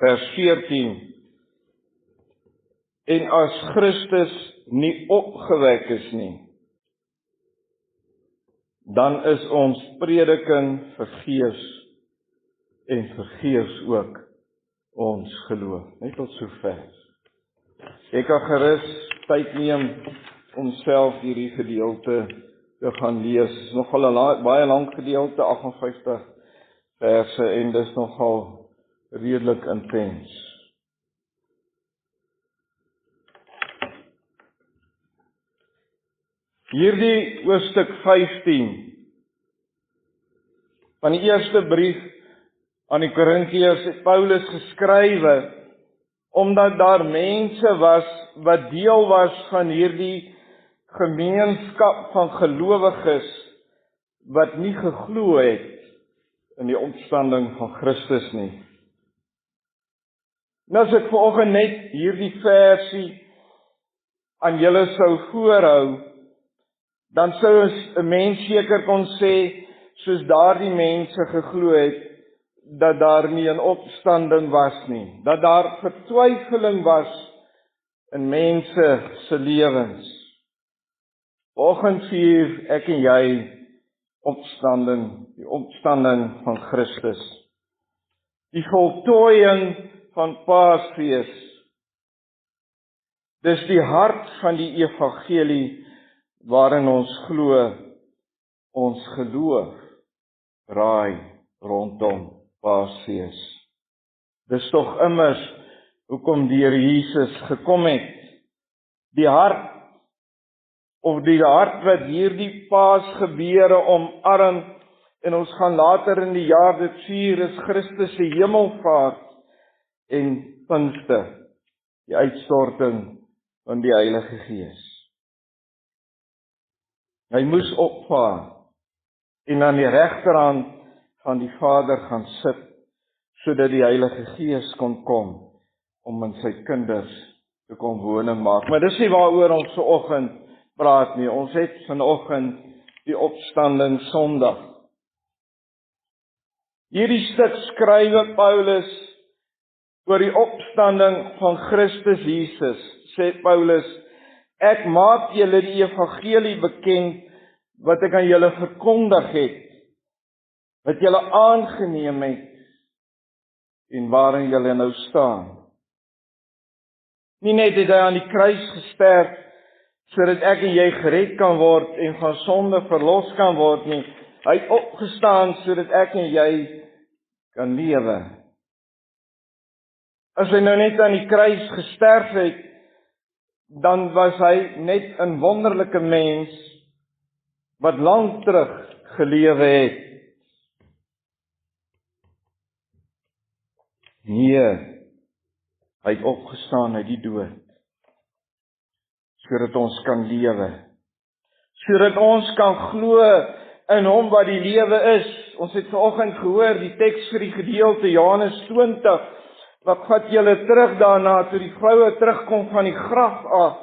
vers 14. En as Christus nie opgewek is nie, dan is ons prediking vergeefs en vergeefs ook ons geloof. Net tot sover. Ek kan gerus tyd neem om self hierdie gedeelte te gaan lees. Dit is nogal 'n baie lang gedeelte, 58 verse, en dis nogal redelik intens. Hierdie hoofstuk 15 van die eerste brief aan die Korintiërs het Paulus geskrywe, omdat daar mense was wat deel was van hierdie gemeenskap van gelowiges wat nie geglo het in die opstanding van Christus nie. En as ek vanoggend net hierdie versie aan julle sou voorhou, dan sou 'n mens seker kon sê, soos daardie mense geglo het, dat daar nie 'n opstanding was nie, dat daar vertwyfeling was in mense se lewens. Vanoggend vier ek en jy die opstanding van Christus, die voltooiing van Paasfees. Dis die hart van die evangelie waarin ons glo, ons geloof draai rondom Paasfees. Dis tog immers hoekom die Here Jesus gekom het. Die hart wat hierdie Paasgebeure omarm, en ons gaan later in die jaar dit vier, is Christus se hemelvaart en Pinkster, die uitstorting van die Heilige Gees. Hy moes opvaar en aan die regterhand van die Vader gaan sit, sodat die Heilige Gees kon kom om in sy kinders te kom woning maak. Maar dis nie waaroor ons vanoggend praat nie. Ons het vanoggend die opstanding Sondag. Hierdie stuk skrywe Paulus oor die opstanding van Christus Jesus. Sê Paulus, ek maak julle die evangelie bekend wat ek aan julle verkondig het, wat julle aangeneem het en waarin julle nou staan. Nie net het hy aan die kruis gesterf sodat ek en jy gered kan word en van sonde verlos kan word nie. Hy het opgestaan sodat ek en jy kan lewe. As hy nou net aan die kruis gesterf het, dan was hy net 'n wonderlike mens wat lank terug gelewe het. Nee, hy het opgestaan uit die dood, sodat ons kan lewe, sodat ons kan glo in hom wat die lewe is. Ons het vanoggend gehoor die teks vir die gedeelte Johannes 20, wat vat julle terug daarna toe die vroue terugkom van die graf af.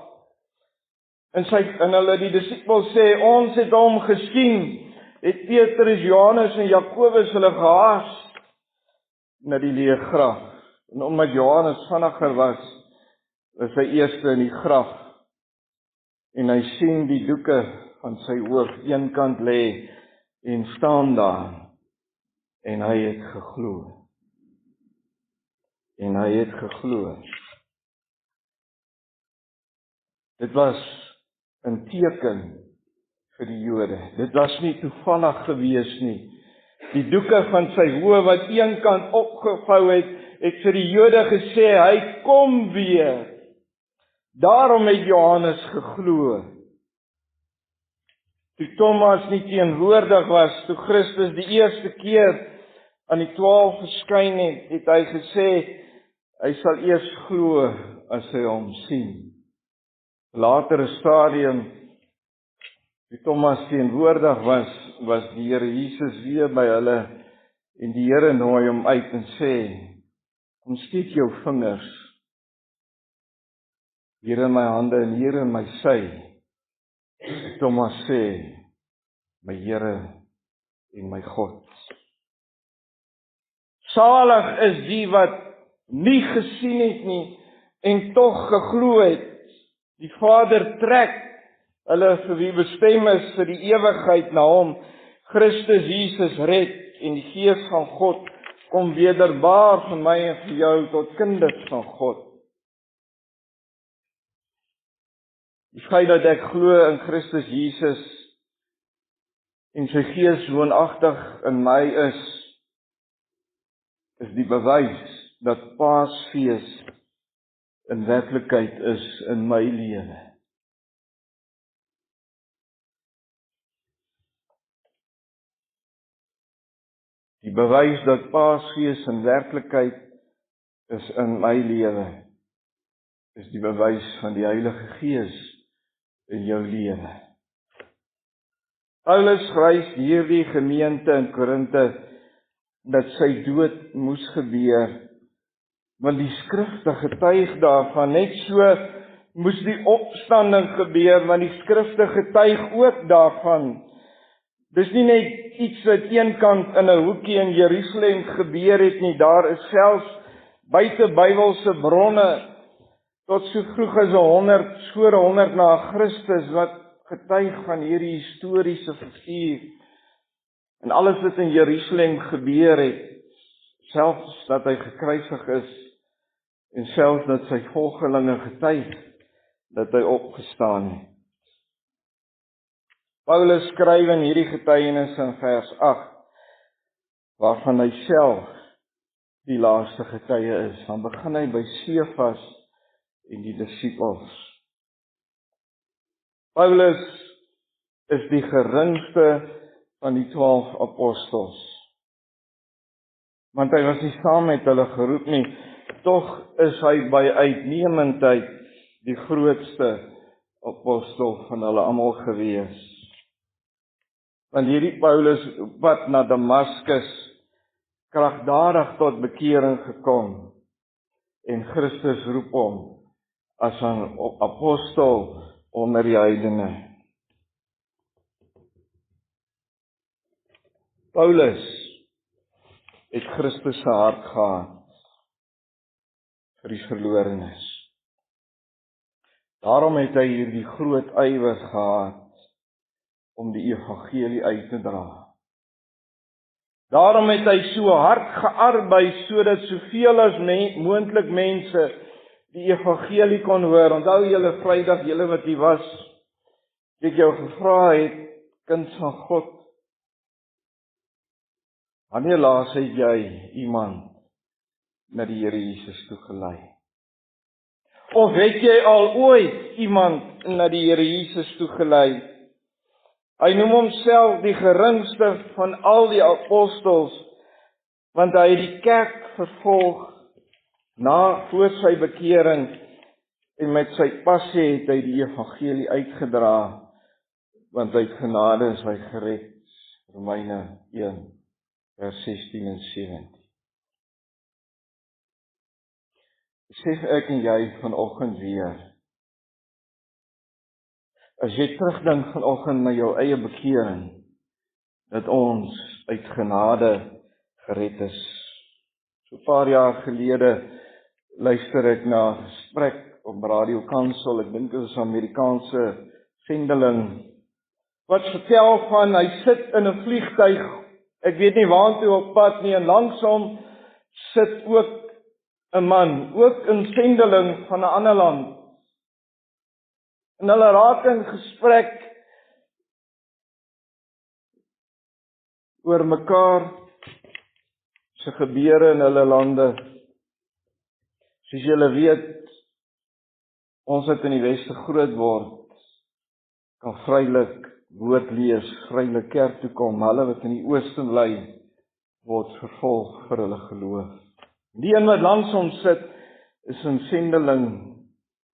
En hulle die disippels sê, ons het hom gesien. Het Petrus, Johannes en Jakobus hulle gehaas na die leë graf. En omdat Johannes vinniger was hy eerste in die graf. En hy sien die doeke van sy hoof eenkant lê en staan daar. En hy het geglo. Dit was 'n teken vir die Jode. Dit was nie toevallig gewees nie. Die doeke van sy hoof wat eenkant opgevou het vir die Jode gesê, hy kom weer. Daarom het Johannes geglo. Toe Thomas nie teenwoordig was, toe Christus die eerste keer aan die 12 verskyn het hy gesê, hy sal eers glo as hy hom sien. Later 'n stadium, toe Thomas teenwoordig was die Here Jesus weer by hulle, en die Here nooi hom uit en sê, kom steek jou vingers hier in my hande en hier in my sy. Thomas sê, my Here en my God. Salig is die wat nie gesien het nie, en tog geglo het. Die Vader trek hulle vir wie bestem is vir die ewigheid na hom. Christus Jesus red, en die Gees van God kom wederbaar van my en vir jou tot kinders van God. Die feit dat ek glo in Christus Jesus en sy Gees woonagtig in my is die bewys dat Paasfees in werklikheid is in my lewe. Die bewys dat Paasfees in werklikheid is in my lewe, is die bewys van die Heilige Gees in jou lewe. Paulus skryf hierdie gemeente in Korinthe dat sy dood moes gebeur, want die skrifte getuig daarvan. Net so moes die opstanding gebeur, want die skrifte getuig ook daarvan. Dis nie net iets wat eenkant in 'n hoekie in Jerusalem gebeur het nie, daar is selfs buite Bybelse bronne tot so vroeg as 100 na Christus wat getuig van hierdie historiese figuur. En alles wat in Jerusalem gebeur het, selfs dat hy gekruisig is, en selfs dat sy volgelinge getuig dat hy opgestaan het. Paulus skryf in hierdie getuienis in vers 8, waarvan hy self die laaste getuie is. Dan begin hy by Sefas en die disippels. Paulus is die geringste van die 12 apostels. Want hy was nie saam met hulle geroep nie, tog is hy by uitnemendheid die grootste apostel van hulle almal gewees. Want hierdie Paulus op pad na Damaskus kragtadig tot bekering gekom, en Christus roep hom as 'n apostel onder die heidene. Paulus het Christus se hart gehad vir die verlorenes. Daarom het hy hierdie groot ywer gehad om die evangelie uit te dra. Daarom het hy so hard gearbei sodat soveel as moontlik mense die evangelie kon hoor. Onthou julle Vrydag, julle wat hier was, ek jou gevra het, kind van God, wanneer laas het jy iemand na die Here Jesus toe gelei? Of het jy al ooit iemand na die Here Jesus toe gelei? Hy noem homself die geringste van al die apostels, want hy het die kerk vervolg voor sy bekering, en met sy passie het hy die evangelie uitgedra, want uit genade is hy gered. Romeine 1, vers 16 en 17. Besef ek en jy vanoggend weer, as jy terugdink vanoggend na jou eie bekering, dat ons uit genade gered is. So 'n paar jaar gelede luister ek na 'n gesprek op Radio Kansel, ek dink dit is 'n Amerikaanse sendeling, wat vertel van, hy sit in 'n vliegtuig, ek weet nie waartoe op pad nie, en langs hom sit ook 'n man, ook 'n sendeling van 'n ander land. En hulle raak in gesprek oor mekaar se gebeure in hulle lande. Soos julle weet, ons wat in die Weste groot word, kan vrylik woord lees, vrylik kerk toe kom. Hulle wat in die Ooste bly, word vervolg vir hulle geloof. Die een wat langs hom sit, is 'n sendeling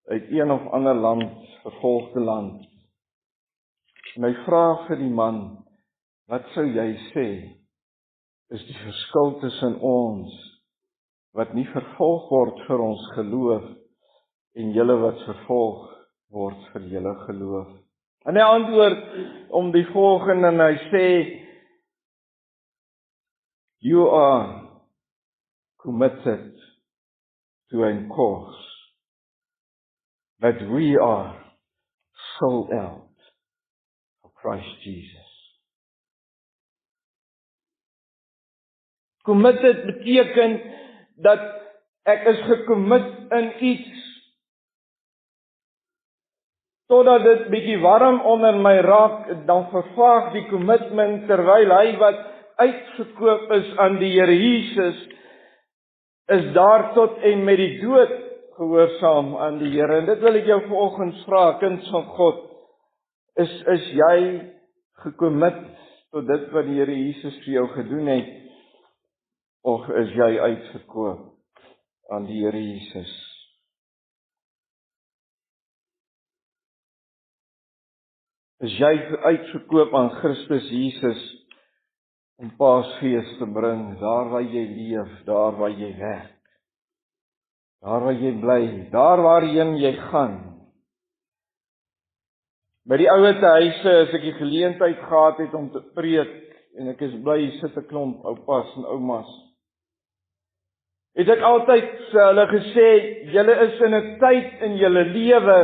uit een of ander land, vervolgde land. En hy vra vir die man, wat sou jy sê, is die verskil tussen ons, wat nie vervolg word vir ons geloof, en julle wat vervolg word vir julle geloof? En hy antwoord om die volgende, en hy sê, you are committed to een kos, that we are sold out for Christ Jesus. Committed beteken dat ek is gecommit in iets, totdat dit bietjie warm onder my raak, dan vervaag die commitment, terwyl hy wat uitverkoop is aan die Here Jesus, is daar tot en met die dood gehoorsaam aan die Here. En dit wil ek jou vanoggend vra, kind van God, is jy gecommit tot dit wat die Here Jesus vir jou gedoen het, of is jy uitverkoop aan die Here Jesus? Is jy uitverkoop aan Christus Jesus om Paasfees te bring, daar waar jy leef, daar waar jy werk, daar waar jy bly, daar waarheen jy gaan? By die ouete huise, as ek die geleentheid gehad het om te preek, en ek is bly, sit 'n klomp oupas en oumas, het ek altyd vir hulle gesê, julle is in 'n tyd in julle lewe,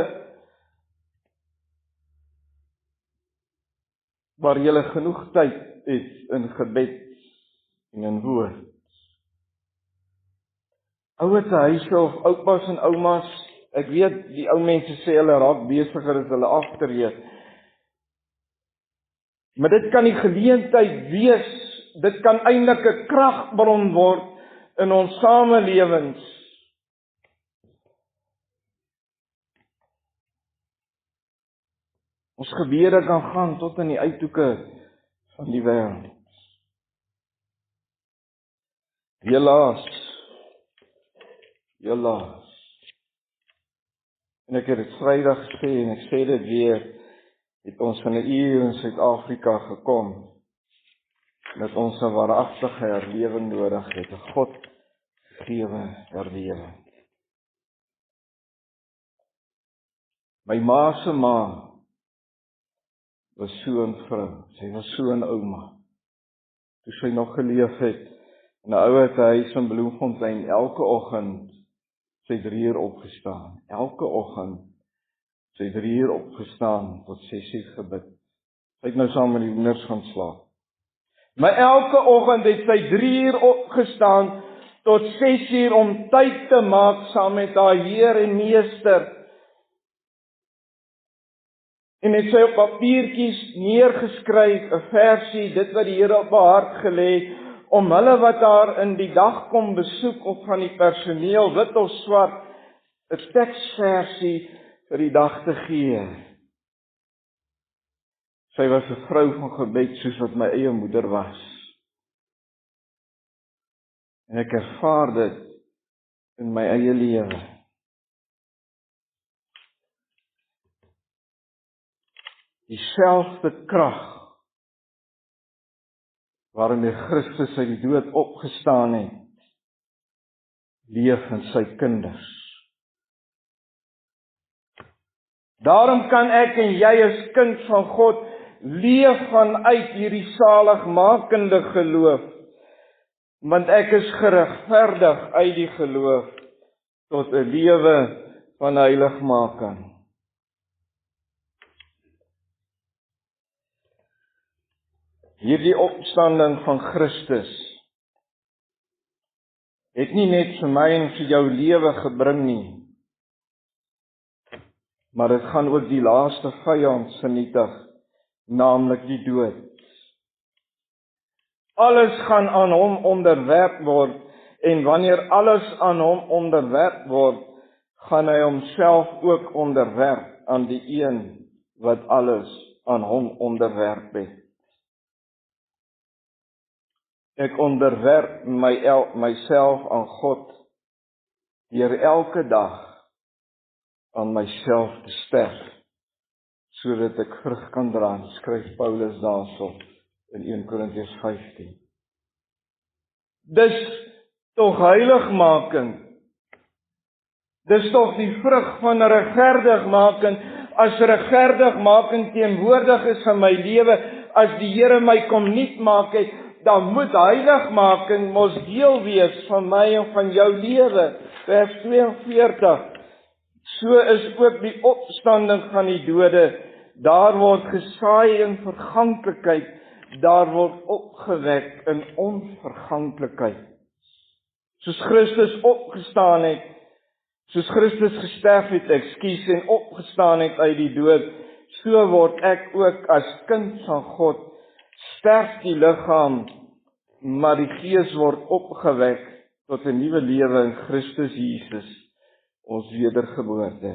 waar julle genoeg tyd het in gebed en in woord. Ouete huise of oupas en oumas, ek weet, die ou mense sê hulle raak besiger as hulle agterreed. Maar dit kan die geleentheid wees, dit kan eintlik 'n kragbron word in ons samelewings. Ons gebede kan gaan tot in die uithoeke van die wêreld. Helaas. En ek het dit Vrydag gesê, en ek sê dit weer, het ons in 'n uur in Suid-Afrika gekom, dat ons 'n waaragtige herlewing nodig het, 'n God gegewe herlewing. My ma se ma was so 'n vrou, sy was so 'n ouma, toe sy nog geleef het, in 'n ouete huis in Bloemfontein, elke oggend, sy 3 uur opgestaan, elke oggend, sy 3 uur opgestaan, tot 6 uur gebid, sy het nou saam met die hoenders gaan slaap, maar elke oggend het sy 3 uur opgestaan, tot 6 uur om tyd te maak, saam met haar Heer en Meester, en het sy op papiertjies neergeskryf, 'n versie, dit wat die Here op haar hart gelê, om hulle wat haar in die dag kom besoek, of van die personeel, wit of swart, 'n teksversie vir die dag te gee. Sy was 'n vrou van gebed, soos wat my eie moeder was. En ek ervaar dit in my eie lewe. Dieselfde krag waarmee Christus uit die dood opgestaan het, leef in sy kinders. Daarom kan ek en jy as kind van God leef vanuit hierdie saligmakende geloof, want ek is geregverdig uit die geloof tot 'n lewe van heiligmaking. Hierdie opstanding van Christus het nie net vir my en vir jou lewe gebring nie, maar dit gaan ook die laaste vyand vernietig, naamlik die dood. Alles gaan aan hom onderwerp word, en wanneer alles aan hom onderwerp word, gaan hy homself ook onderwerp aan die een wat alles aan hom onderwerp het. Ek onderwerp myself aan God, deur elke dag aan myself te sterf, sodat ek vrug kan dra, skryf Paulus daarso in 1 Korintiërs 15. Dis tog heiligmaking. Dis tog die vrug van regverdigmaking. As regverdigmaking teenwoordig is in my lewe, as die Here my kom nuut maak het, dan moet heiligmaking mos deel wees van my en van jou lewe. vers 42. So is ook die opstanding van die dode. Daar word gesaai in verganklikheid, daar word opgewek in onverganklikheid. Soos Christus opgestaan het, soos Christus gesterf het, en opgestaan het uit die dood, so word ek ook as kind van God, sterf die liggaam, maar die gees word opgewek tot 'n nuwe lewe in Christus Jesus, ons wedergeboorte,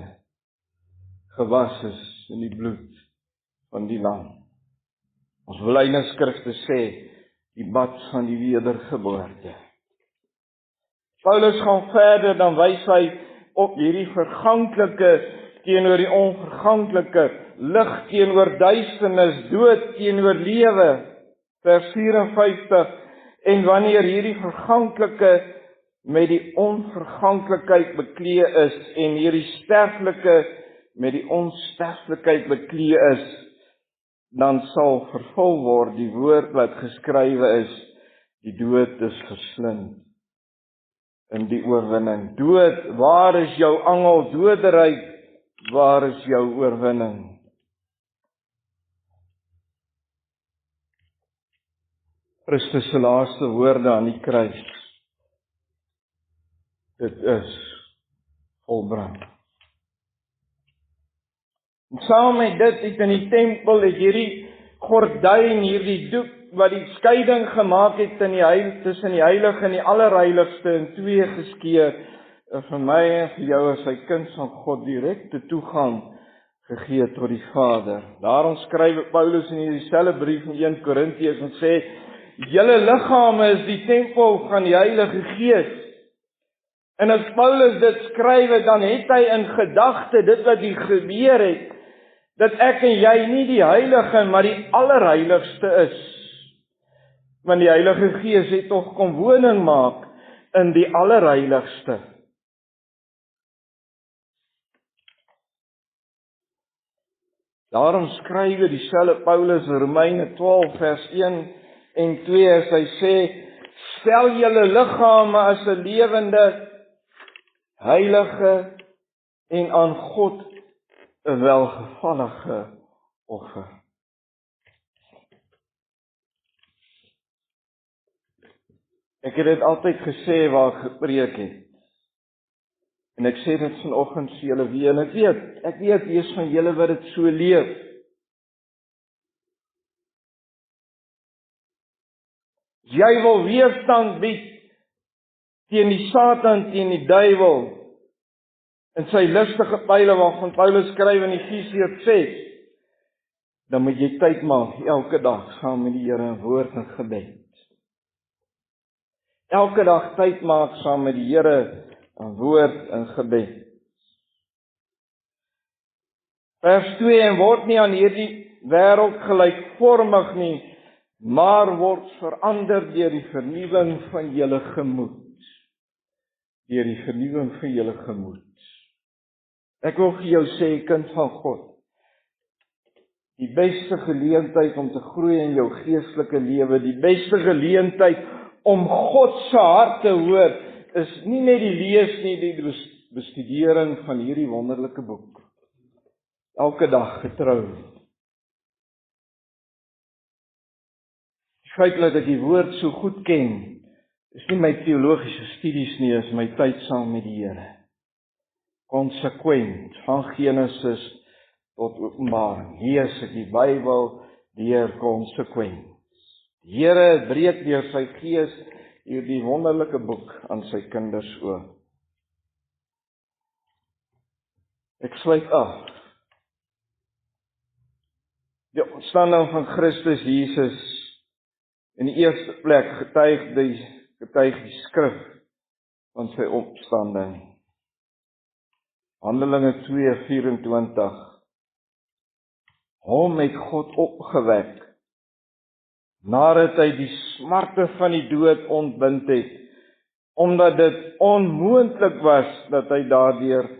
gewas is in die bloed van die Lam. Ons belydenisskrifte sê, die bad van die wedergeboorte. Paulus gaan verder, dan wys hy op hierdie verganklike teenoor die onverganklike, lig teenoor duisternis, dood teenoor lewe, vers 54, en wanneer hierdie verganklike met die onverganklikheid beklee is, en hierdie sterflike met die onsterflikheid beklee is, dan sal vervul word die woord wat geskrywe is, die dood is verslind in die oorwinning. Dood, waar is jou angel? Doderyk, waar is jou oorwinning? Christus se laaste woorde aan die kruis. Dit is volbring. En saam met dit het in die tempel het hierdie gordyn, hierdie doek wat die skeiding gemaak het tussen die heilige en die allerheiligste in twee geskeur, vir my en vir jou as sy kind van God direkte toegang gegee tot die Vader. Daarom skryf Paulus in hierdie selfde brief in 1 Korintiërs en sê, julle liggame is die tempel van die Heilige Gees. En as Paulus dit skryf, dan het hy in gedagte dit wat hier gebeur het, dat ek en jy nie die heilige, maar die allerheiligste is. Want die Heilige Gees het tog kom woning maak in die allerheiligste. Daarom skryf dieselfde Paulus in Romeine 12 vers 1 en 2 as hy sê, stel julle liggame as 'n lewende, heilige en aan God 'n welgevallige offer. Ek het dit altyd gesê waar ek gepreek het. En ek sê dit vanoggend vir julle weer, en ek weet wie is van julle wat dit so leef. Jy wil weerstand bied teen die Satan, teen die duiwel, en sy lustige pyle waarvan Paulus skryf in Efesiërs 6, dan moet jy tyd maak elke dag saam met die Here in woord en gebed. Elke dag tyd maak saam met die Here in woord en gebed. Vers 2, en word nie aan hierdie wêreld gelykvormig nie, maar word verander deur die vernuwing van julle gemoed. Deur die vernuwing van julle gemoed. Ek wil vir jou sê, kind van God, die beste geleentheid om te groei in jou geestelike lewe, die beste geleentheid om God se hart te hoor, is nie net die lees nie, die bestudering van hierdie wonderlike boek. Elke dag getrou. Die feit dat ek die woord so goed ken, is nie my teologiese studies nie, is my tyd saam met die Here. Konsekwent, van Genesis tot Openbaring. Lees ek die Bybel deur konsekwent. Die Here breek deur sy Gees hierdie wonderlike boek aan sy kinders oop. Ek sluit af. Die opstanding van Christus Jesus, in die eerste plek getuig die skrif van sy opstanding. Handelinge 2:24. Hom het God opgewek, nadat hy die smarte van die dood ontbind het, omdat dit onmoontlik was dat hy daardeur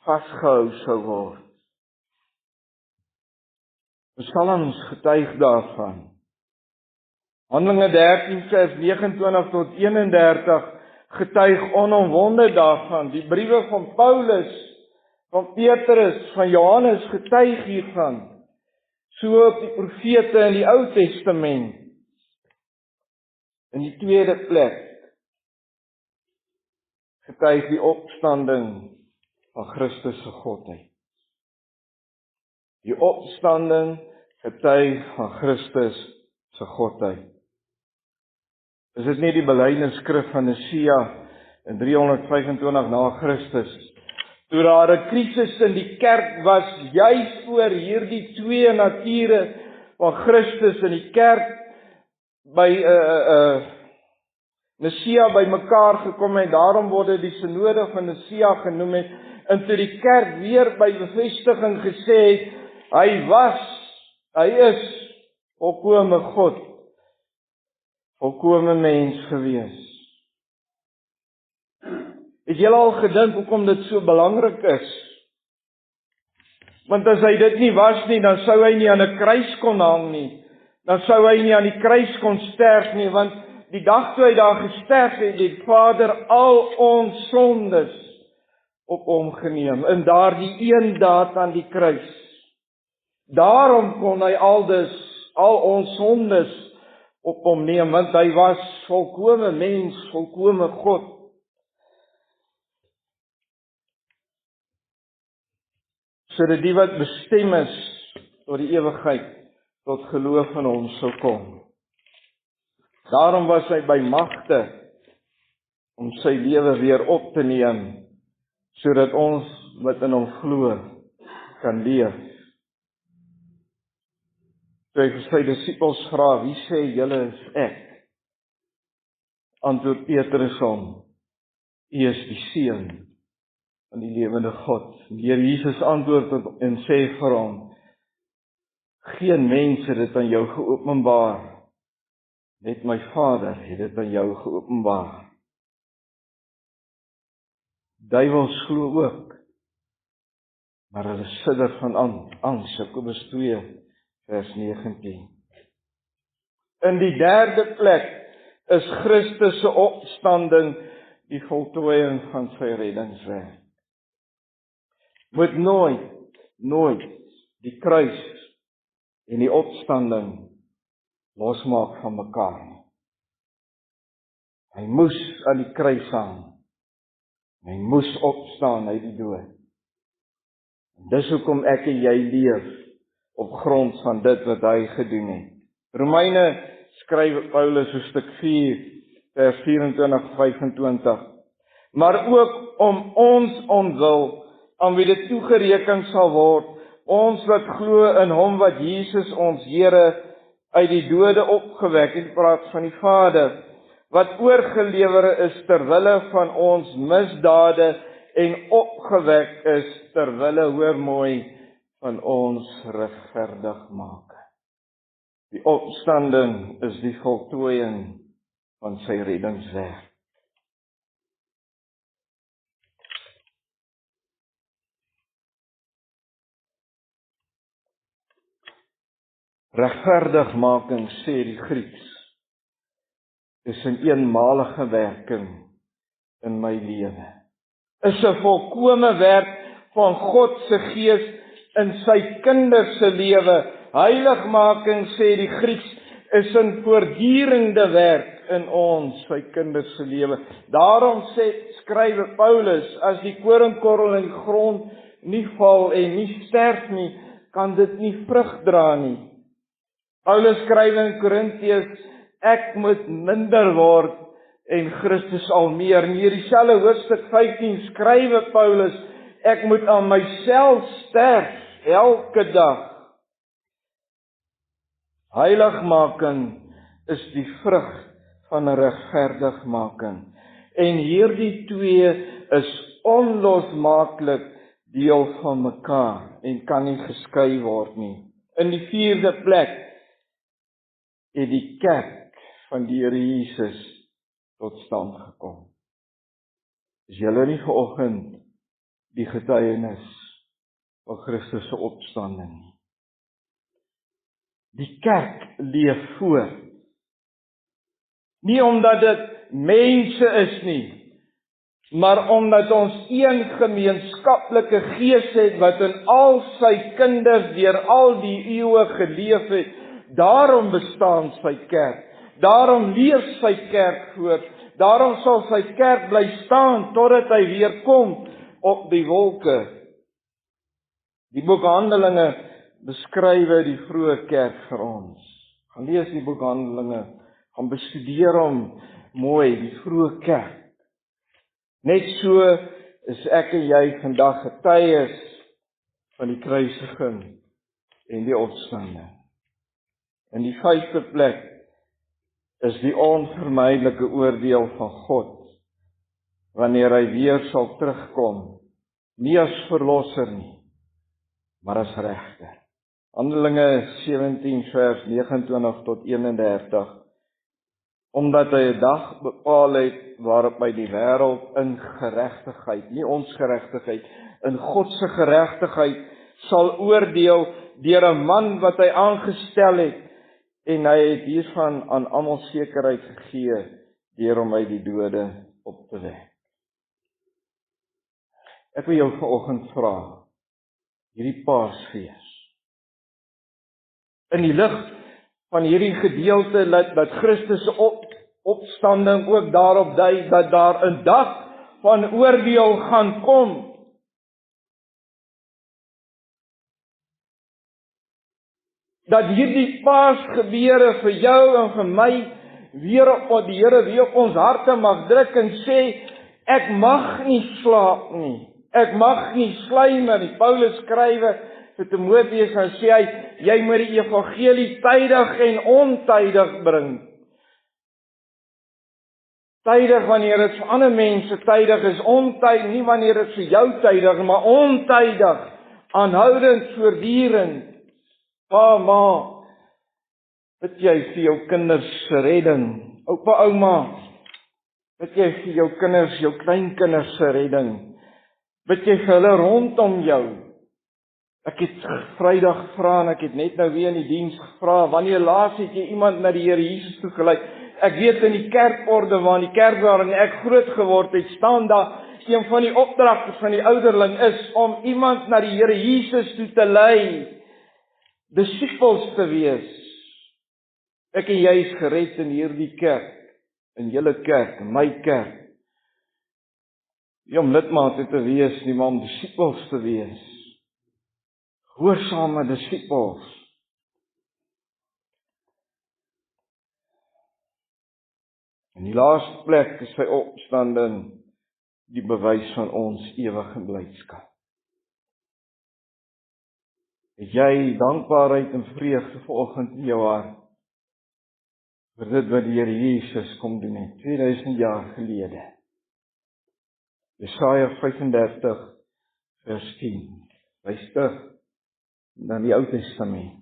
vasgehou sou word. Psalms getuig daarvan. Handelinge 13 vers 29 tot 31 getuig onomwonde daarvan. Die briewe van Paulus, van Petrus, van Johannes getuig hiervan. So op die profete in die Ou Testament. In die tweede plek getuig die opstanding van Christus se godheid. Die opstanding getuig van Christus se godheid. Is dit nie die belydenisskrif van Jesija in 325 na Christus, toe daar 'n krisis in die kerk was, juis voor hierdie twee nature van Christus in die kerk by Nicea by mekaar gekom en daarom word die synode van Nicea genoem het, en toe die kerk weer by bevestiging gesê het, hy is volkome God, volkome mens gewees. Het julle al gedink hoekom dit so belangrik is? Want as hy dit nie was nie, dan sou hy nie aan 'n kruis kon hang nie. Dan sou hy nie aan die kruis kon sterf nie, want die dag toe hy daar gesterf het, het Vader al ons sondes op hom geneem, in daardie een daad aan die kruis. Daarom kon hy al ons sondes op hom neem, want hy was volkome mens, volkome God. Sodat die wat bestem is tot die ewigheid, tot geloof in hom sou kom. Daarom was hy by magte om sy lewe weer op te neem, sodat ons wat in hom glo kan leef. Toe hy vir sy disippels vra, wie sê julle is ek? Antwoord Petrus hom, U is die Seun van die lewende God. Die Here Jesus antwoord en sê vir hom, geen mens het dit aan jou geopenbaar, net my Vader het dit aan jou geopenbaar. Duiwels glo ook, maar hulle sidder van angs. Jakobus 2 vers 19. In die derde plek is Christus se opstanding die voltooiing van sy reddingswerk. Moet nooit die kruis en die opstanding losmaak van mekaar nie. Hy moes aan die kruis hang. Hy moes opstaan uit die dood. En dis hoekom ek en jy leef op grond van dit wat hy gedoen het. Romeine skryf Paulus hoofstuk 4 vers 24-25. Maar ook om ons ontwil, aan wie dit toegereken sal word, ons wat glo in hom wat Jesus ons Here uit die dode opgewek het, praat van die Vader, wat oorgelewer is terwille van ons misdade en opgewek is terwille, hoor mooi, van ons regverdigmaking. Die opstanding is die voltooiing van sy reddingswerk. Regverdigmaking, sê die Grieks, is 'n eenmalige werking in my lewe. Is 'n volkome werk van God se Gees in sy kinders se lewe. Heiligmaking, sê die Grieks, is 'n voortdurende werk in ons, sy kinders se lewe. Daarom skryf Paulus, as die koringkorrel in die grond nie val en nie sterf nie, kan dit nie vrug dra nie. Paulus skryf in Korintiërs, ek moet minder word en Christus al meer. In hierdie selfe hoofstuk 15 skryf Paulus, ek moet aan myself sterf elke dag. Heiligmaking is die vrug van regverdigmaking. En hierdie twee is onlosmaaklik deel van mekaar en kan nie geskei word nie. In die vierde plek het die kerk van die Here Jesus tot stand gekom. Is julle nie vanoggend die getuienis van Christus se opstanding nie? Die kerk leef voort. Nie omdat dit mense is nie, maar omdat ons een gemeenskaplike gees het wat in al sy kinders deur al die eeue geleef het, daarom bestaan sy kerk. Daarom leef sy kerk voort. Daarom sal sy kerk bly staan totdat hy weer kom op die wolke. Die boek Handelinge beskryf die vroeë kerk vir ons. Gaan lees die boek Handelinge, gaan bestudeer hom mooi, die vroeë kerk. Net so is ek en jy vandag getuies van die kruisiging en die opstanding. In die 5de plek is die onvermydelike oordeel van God, wanneer hy weer sal terugkom, nie as verlosser nie, maar as regter. Handelinge 17 vers 29 tot 31, omdat hy 'n dag bepaal het waarop hy die wêreld in geregtigheid, nie ons geregtigheid, in God se geregtigheid sal oordeel deur 'n man wat hy aangestel het, en hy het hiervan aan almal sekerheid gegee deur hom uit die dode op te wek. Ek wil jou vanoggend vra, hierdie Paasfees, in die lig van hierdie gedeelte dat Christus se opstanding ook daarop dui dat daar 'n dag van oordeel gaan kom. Dat hierdie Paasgebeure vir jou en vir my weer op die Here weer op ons harte mag druk en sê, ek mag nie slaap nie. Ek mag nie sluimer nie. Paulus skrywe vir Timoteus en sê hy, jy moet die evangelie tydig en ontydig bring. Tydig wanneer dit vir ander mense tydig is, ontydig nie wanneer dit vir jou tydig, maar ontydig, aanhoudend, voortdurend. Ma, bid jy vir jou kinders se redding. Oupa, ouma, bid jy vir jou kinders, jou kleinkinders se redding. Bid jy vir hulle rondom jou. Ek het Vrydag gevra en ek het net nou weer in die diens gevra, wanneer laas het jy iemand na die Here Jesus toe gelei? Ek weet in die kerkorde waarin die kerk waarin ek groot geword het, staan daar een van die opdragte van die ouderling is om iemand na die Here Jesus toe te lei, disippels te wees. Ek en jy is gered in hierdie kerk, in julle kerk, in my kerk. Nie om lidmate te wees nie, maar om disippels te wees. Gehoorsame disippels. In die laaste plek is sy opstanding die bewys van ons ewige blydskap. Het jy dankbaarheid en vreugde vanoggend in jou hart vir dit wat die Here Jesus kom doen het 2000 jaar gelede? Jesaja 35 vers 10. Wys terug na die Ou Testament.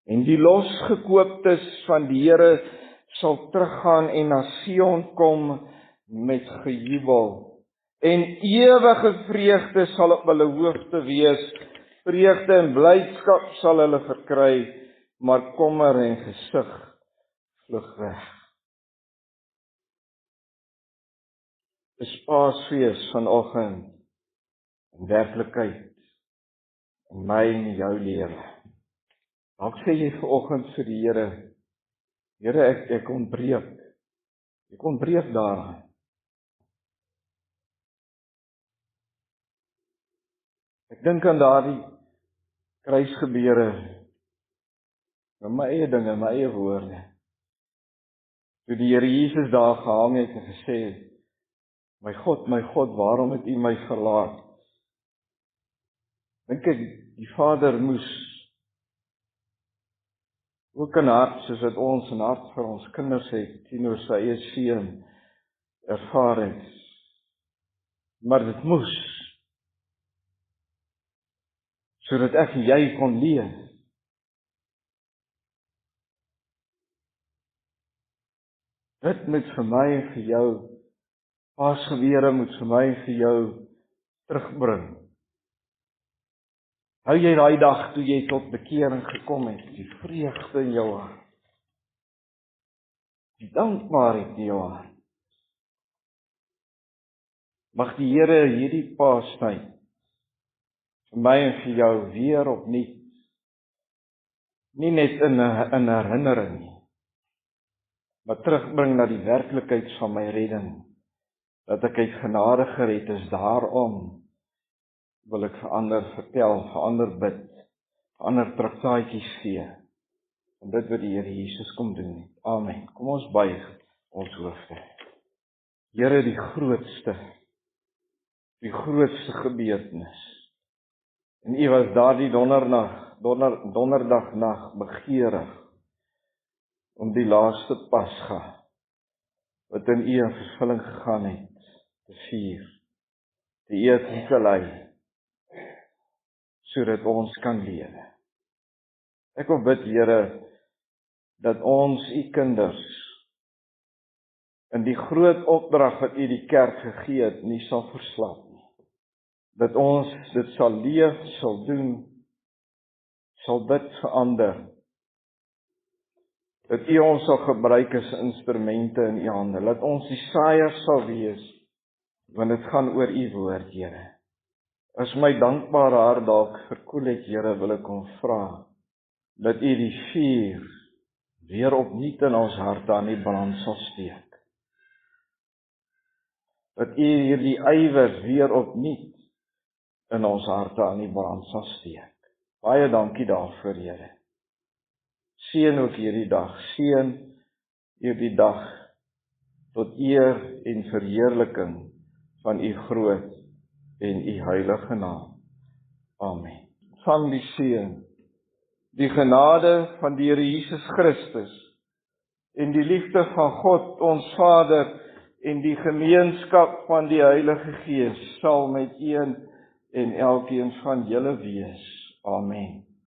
En die losgekooptes van die Here sal teruggaan en na Sion kom met gejubel. En ewige vreugde sal op hulle hoofde wees. Vreugde en blydskap sal hulle verkry, maar kommer en gesig vlug weg. Dis Paasfees vanoggend, in werklikheid, in my en jou lewe. Dalk sê jy vanoggend vir die Here, Here, ek ontbreek daaraan. Ek dink aan daardie kruisgebeure, met my eie dinge, my eie woorde. Toe die Here Jesus daar gehang het en gesê het, my God, waarom het U my verlaat? Dink ek, die Vader moes ook in hart, soos dat ons in hart vir ons kinders het, teenoor sy eie seun ervaar het. Maar dit moes, sodat ek en jy kon leef. Dit moet vir my en vir jou, Paasgebeure moet vir my en vir jou terugbring. Hou jy daai dag toe jy tot bekering gekom het, die vreugde in jou hart, die dankbaarheid in jou hart. Mag die Here hierdie Paastyd vir my en vir jou weer opnuut, nie net in herinnering nie, maar terugbring na die werklikheid van my redding, dat ek uit genade gered is. Daarom wil ek vir ander vertel, vir ander bid, vir ander traktaatjies gee, en dit wat die Here Jesus kom doen het. Amen. Kom ons buig ons hoofde. Here, die grootste gebeurtenis. En U was daardie donderdagnacht begeerig om die laaste Pasga, wat in U in vervulling gegaan het, te vier, te eet en te ly, sodat ons kan lewe. Ek wil bid, Here, dat ons U kinders in die groot opdrag wat U die kerk gegee het, nie sal verslap nie. Dat ons dit sal leef, sal doen, sal bid vir ander. Dat U ons sal gebruik as instrumente in U hande. Laat ons die saaiers sal wees, want dit gaan oor U woord, Here. As my dankbare hart dalk verkoel het, Here, wil ek kom vra, dat U die vuur weer opnuut in ons harte aan die brand sal steek. Dat U hierdie ywer weer opnuut in ons harte aan die brand sal steek. Baie dankie daarvoor, Here. Seën ook hierdie dag, seën hierdie dag tot eer en verheerliking van U groot en U heilige naam. Amen. Van die seën, die genade van die Here Jesus Christus en die liefde van God ons Vader en die gemeenskap van die Heilige Gees sal met een en elkeen van julle wees. Amen.